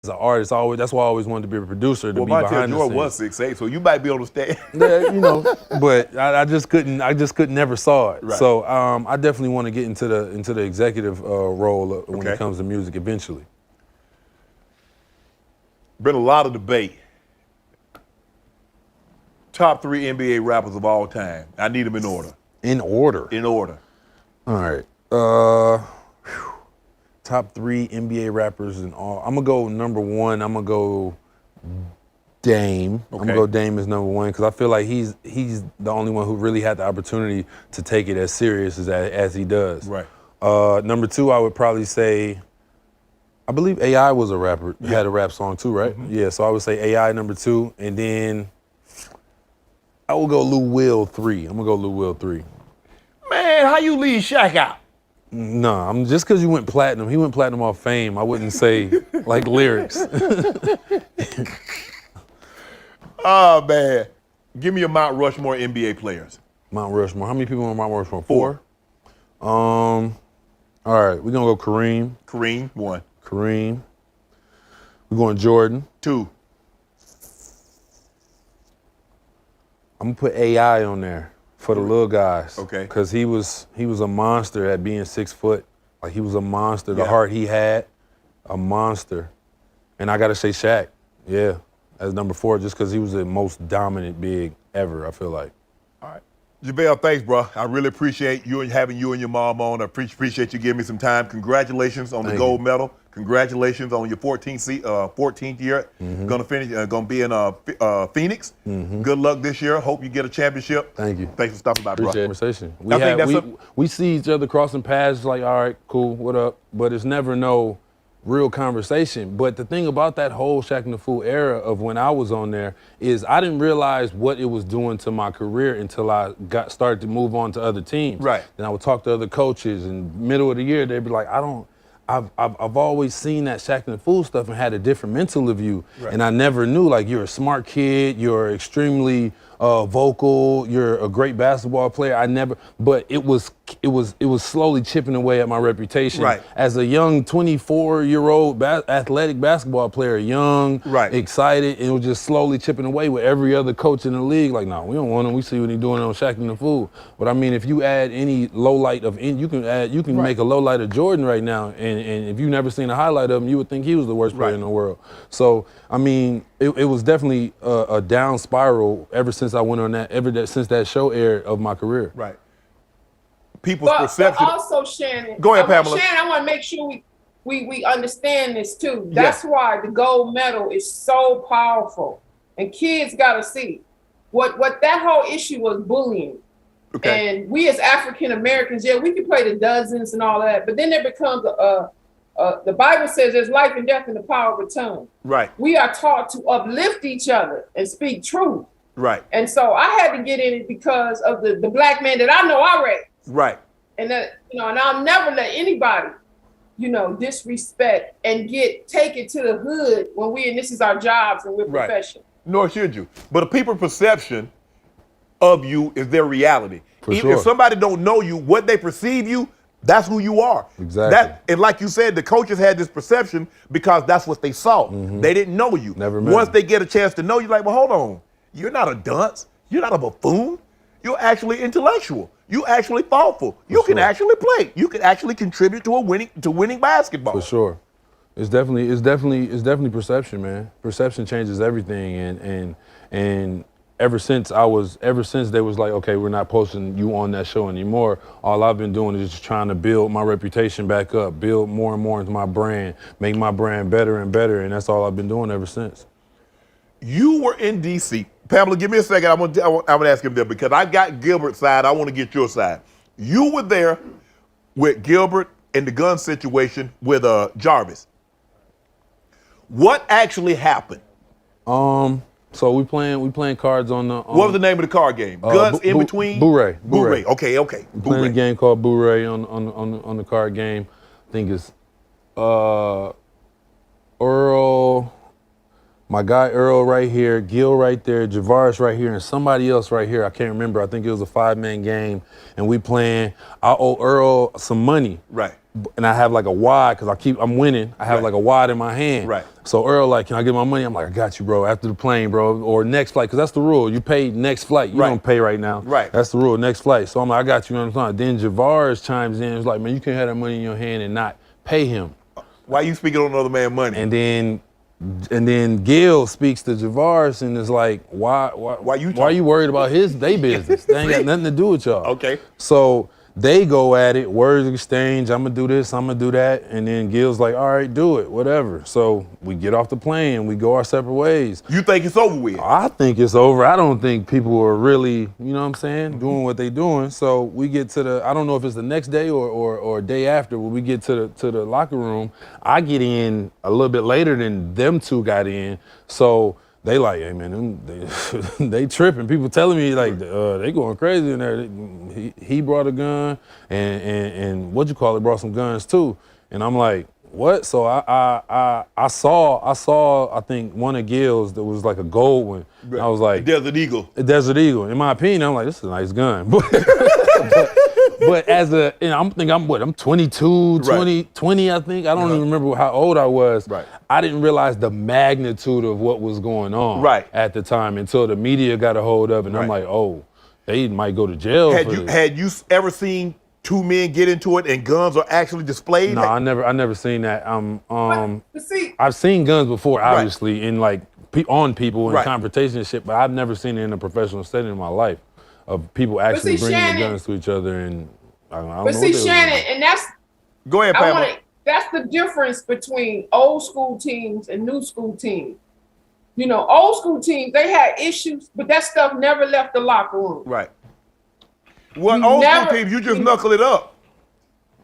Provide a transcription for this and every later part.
an artist, that's why I always wanted to be a producer, to be behind the scenes. Jordan was 6'8", so you might be able to stay. Yeah, but I just couldn't never saw it. Right. So I definitely want to get into the executive role when it comes to music eventually. Been a lot of debate. Top 3 NBA rappers of all time. I need them in order. In order? In order. All right. Top 3 NBA rappers and all. I'm going to go number 1. I'm going to go Dame. I'm going to go Dame as number 1 because I feel like he's the only one who really had the opportunity to take it as serious as he does. Right. Number 2, I would probably say, I believe AI was a rapper, had a rap song too, right? Mm-hmm. Yeah, so I would say AI number 2, and then I will go Lou Will 3. I'm going to go Lou Will 3. Man, how you leave Shaq out? No, I'm just because you went platinum. He went platinum off fame. I wouldn't say like lyrics. Oh, man. Give me your Mount Rushmore NBA players. Mount Rushmore. How many people on Mount Rushmore? 4? All right, we're going to go Kareem. Kareem, 1. Kareem. We're going Jordan. 2. I'm going to put AI on there. For the little guys. Okay. Because he was a monster at being 6 foot. Like, he was a monster. The heart he had, a monster. And I got to say Shaq, as number 4, just because he was the most dominant big ever, I feel like. All right. JaVale, thanks, bro. I really appreciate having you and your mom on. I appreciate you giving me some time. Congratulations on the gold medal. Congratulations on your 14th year. Mm-hmm. Gonna be in Phoenix. Mm-hmm. Good luck this year. Hope you get a championship. Thank you. Thanks for stopping by, bro. Appreciate the conversation. We see each other crossing paths like, all right, cool, what up? But it's never no real conversation. But the thing about that whole Shaq and the Fool era of when I was on there is I didn't realize what it was doing to my career until I started to move on to other teams. Right. Then I would talk to other coaches, and middle of the year they'd be like, I've always seen that Shaq and the Fool stuff and had a different mental of you. Right. And I never knew, like, you're a smart kid, you're extremely vocal, you're a great basketball player. But it was slowly chipping away at my reputation. Right. As a young 24-year-old athletic basketball player, young, excited, it was just slowly chipping away with every other coach in the league. Like, no, we don't want him. We see what he's doing on Shaq and the Fool. But I mean, if you add any low light of, you can make a low light of Jordan right now, and if you've never seen a highlight of him, you would think he was the worst player in the world. So, I mean, it was definitely a down spiral ever since I went on since that show aired of my career. Right. People's perception. But also, Shannon. Go ahead, Pamela. Shannon, I want to make sure we understand this too. That's why the gold medal is so powerful, and kids got to see what that whole issue was bullying. Okay. And we as African Americans, we can play the dozens and all that, but then there becomes the Bible says there's life and death in the power of a tongue. Right. We are taught to uplift each other and speak truth. Right. And so I had to get in it because of the black man that I know I raised. Right. And that, and I'll never let anybody, disrespect and take it to the hood when this is our jobs and we're professional. Nor should you. But the people's perception of you is their reality. If somebody don't know you, what they perceive you, that's who you are. Exactly. And like you said, the coaches had this perception because that's what they saw. Mm-hmm. They didn't know you. Never met Once they get a chance to know you, like, well, hold on. You're not a dunce. You're not a buffoon. You're actually intellectual. You actually thoughtful. You can actually play. You can actually contribute to winning basketball. For sure. It's definitely perception, man. Perception changes everything, and ever since they was like, okay, we're not posting you on that show anymore, all I've been doing is just trying to build my reputation back up, build more and more into my brand, make my brand better and better, and that's all I've been doing ever since. You were in D.C. Pamela, give me a second. I'm gonna ask him there because I got Gilbert's side. I want to get your side. You were there with Gilbert and the gun situation with Jarvis. What actually happened? So we playing cards on the. What was the name of the card game? Guns in between. Bourrée. Okay. Playing a game called Bourrée on the card game. I think it's Earl. My guy Earl right here, Gil right there, Javaris right here, and somebody else right here. I can't remember. I think it was a 5-man game, and we playing. I owe Earl some money. Right. and I have like a wad because I'm winning. I have like a wad in my hand. Right. So Earl like, can I get my money? I'm like, I got you, bro. After the plane, bro, or next flight, because that's the rule. You pay next flight. You don't pay right now. Right. That's the rule. Next flight. So I'm like, I got you. You know what I'm saying? Then Javars chimes in. It's like, man, you can't have that money in your hand and not pay him. Why you speaking on another man's money? And then Gil speaks to Javars and is like, why you worried about they business? They ain't got nothing to do with y'all. Okay. So they go at it, words exchange, I'm gonna do this, I'm gonna do that, and then Gil's like, all right, do it, whatever. So we get off the plane, we go our separate ways. You think it's over with? I think it's over. I don't think people are really, you know what I'm saying, doing what they doing. So we get to I don't know if it's the next day or day after, when we get to the locker room. I get in a little bit later than them two got in. So they like, hey man, they tripping. People telling me like they going crazy in there. He brought a gun and brought some guns too. And I'm like, what? So I saw I think one of Gil's that was like a gold one. Right. I was like, Desert Eagle. Desert Eagle. In my opinion, I'm like, this is a nice gun. But as I'm 22, 20, I think. I don't even remember how old I was. Right. I didn't realize the magnitude of what was going on at the time until the media got a hold of it. And I'm like, oh, they might go to jail for this. Had you ever seen two men get into it and guns are actually displayed? No, I never seen that. I've seen guns before, obviously, in like on people in confrontation and shit, but I've never seen it in a professional setting in my life of people actually bringing the guns to each other. And I don't know. But Shannon, and that's go ahead, Pamela. That's the difference between old school teams and new school teams. You know, old school teams, they had issues, but that stuff never left the locker room. Right. Well, old school teams, you just knuckle it up.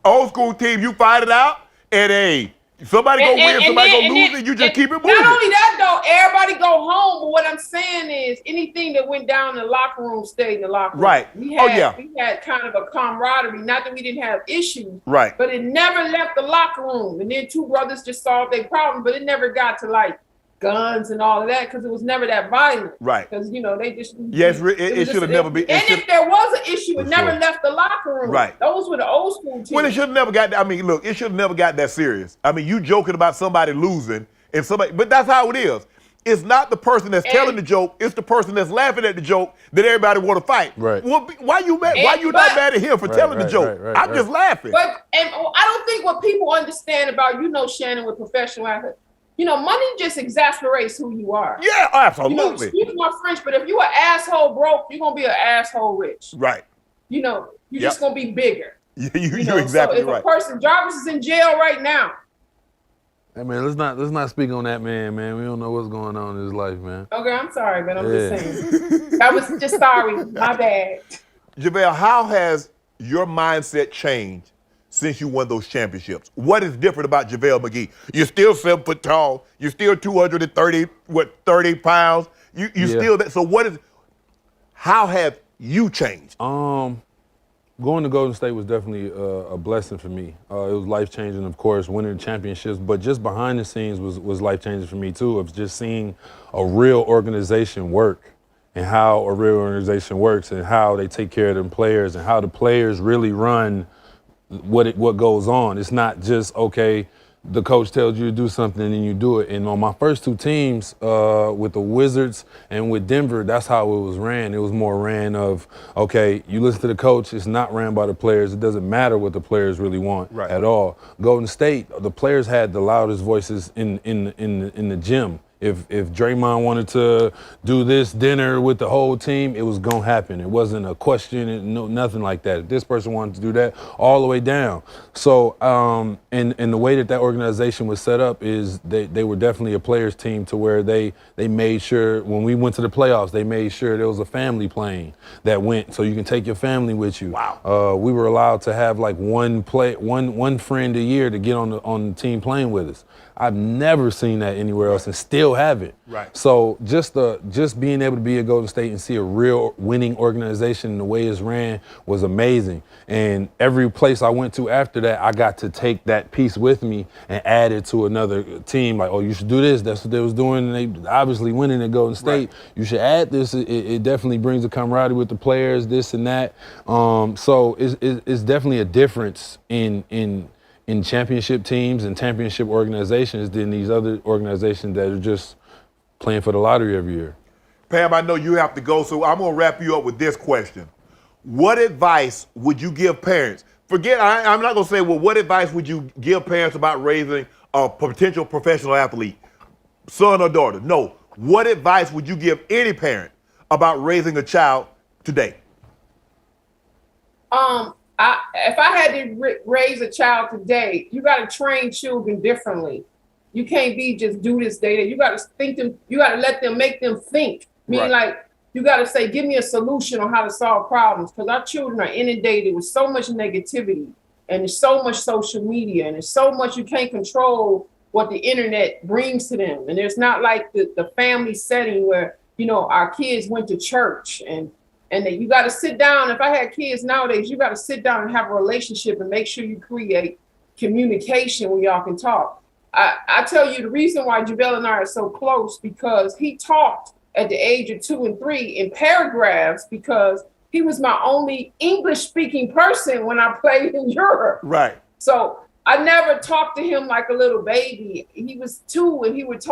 Old school team, you fight it out, and somebody go win, somebody go lose, and you just keep it moving. Not only that, though, everybody go home, but what I'm saying is anything that went down in the locker room stayed in the locker room. Right. We had kind of a camaraderie, not that we didn't have issues, right? But it never left the locker room. And then two brothers just solved their problem, but it never got to like guns and all of that because it was never that violent. Right. Because, you know, they just... Yes, it should have never been... And if there was an issue, it never left the locker room. Right. Those were the old school teams. Well, it should have never got... I mean, look, it should have never got that serious. I mean, you joking about somebody losing and somebody... But that's how it is. It's not the person that's telling the joke. It's the person that's laughing at the joke that everybody want to fight. Right. Well, why you mad? Why you not mad at him for telling the joke? I'm just laughing. But I don't think what people understand about, you know, Shannon, with professional athletes, you know, money just exasperates who you are. Yeah, absolutely. You know, excuse my French, but if you an asshole broke, you're gonna be an asshole rich. Right. You know, you're just gonna be bigger. You're exactly right. If a person, Jarvis is in jail right now. Hey man, let's not speak on that man. We don't know what's going on in his life, man. Okay, I'm sorry, but I'm just saying. I was just sorry. My bad. JaVale, how has your mindset changed since you won those championships? What is different about JaVale McGee? You're still 7 foot tall. You're still 30 pounds. You still that. So how have you changed? Going to Golden State was definitely a blessing for me. It was life-changing, of course, winning championships, but just behind the scenes was life-changing for me too, of just seeing a real organization work and how a real organization works and how they take care of them players and how the players really run what goes on. It's not just, okay, the coach tells you to do something and you do it. And on my first two teams with the Wizards and with Denver, that's how it was ran. It was more ran of, okay, you listen to the coach, it's not ran by the players. It doesn't matter what the players really want at all. Golden State, the players had the loudest voices in the gym. If Draymond wanted to do this dinner with the whole team, it was gonna happen. It wasn't a question, nothing like that. If this person wanted to do that, all the way down. So, and the way that organization was set up is they were definitely a players team to where they made sure when we went to the playoffs, they made sure there was a family plane that went, so you can take your family with you. Wow. We were allowed to have like one friend a year to get on the team playing with us. I've never seen that anywhere else and still have it. Right. So just being able to be at Golden State and see a real winning organization and the way it's ran was amazing. And every place I went to after that, I got to take that piece with me and add it to another team. Like, oh, you should do this. That's what they was doing. And they obviously winning at Golden State. Right. You should add this. It definitely brings a camaraderie with the players, this and that. So it's definitely a difference in in championship teams and championship organizations than these other organizations that are just playing for the lottery every year. Pam, I know you have to go, so I'm going to wrap you up with this question. What advice would you give parents? I'm not going to say, well, what advice would you give parents about raising a potential professional athlete, son or daughter? No. What advice would you give any parent about raising a child today? If I had to raise a child today, you got to train children differently. You can't be just do this data. You got to think them. You got to let them, make them think. Meaning, like, you got to say, give me a solution on how to solve problems, because our children are inundated with so much negativity, and there's so much social media, and there's so much you can't control what the internet brings to them. And there's not like the family setting where, you know, our kids went to church and that you got to sit down. If I had kids nowadays, you got to sit down and have a relationship and make sure you create communication when y'all can talk. I tell you, the reason why JaVale and I are so close, because he talked at the age of 2 and 3 in paragraphs, because he was my only English speaking person when I played in Europe. Right. So I never talked to him like a little baby. He was 2 and he would talk